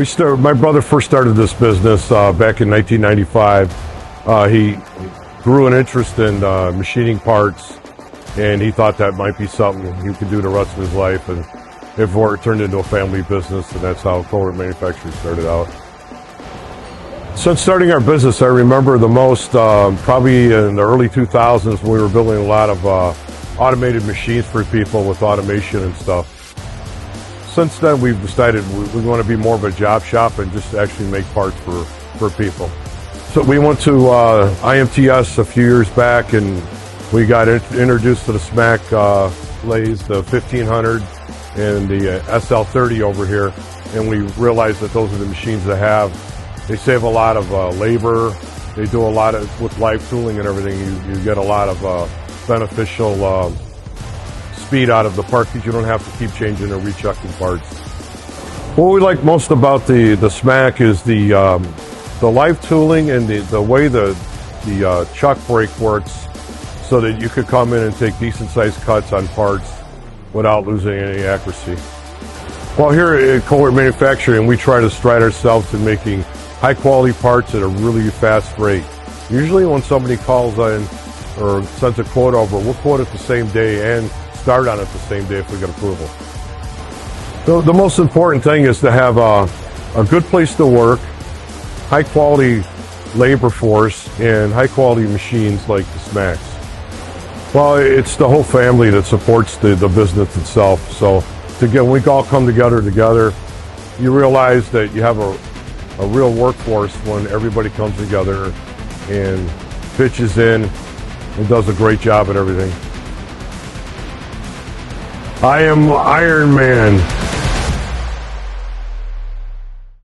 My brother first started this business back in 1995. He grew an interest in machining parts, and he thought that might be something he could do the rest of his life. And it turned into a family business, and that's how Kohlert Manufacturing started out. Since starting our business, I remember the most probably in the early 2000s when we were building a lot of automated machines for people with automation and stuff. Since then, we've decided we want to be more of a job shop and just actually make parts for people. So we went to IMTS a few years back, and we got introduced to the SMEC lathes, the 1500 and the SL30 over here, and we realized that those are the machines they save a lot of labor. They do a lot with live tooling and everything. You get a lot of beneficial speed out of the part because you don't have to keep changing or rechecking parts. What we like most about the SMEC is the live tooling and the way the chuck brake works, so that you could come in and take decent sized cuts on parts without losing any accuracy. Well, here at Kohlert Manufacturing, we try to stride ourselves in making high quality parts at a really fast rate. Usually when somebody calls in or sends a quote over, we'll quote it the same day and start on it the same day if we get approval. The most important thing is to have a good place to work, high quality labor force, and high quality machines like the SMECs. Well, it's the whole family that supports the business itself. So when we all come together, you realize that you have a real workforce when everybody comes together and pitches in and does a great job at everything. I am Iron Man.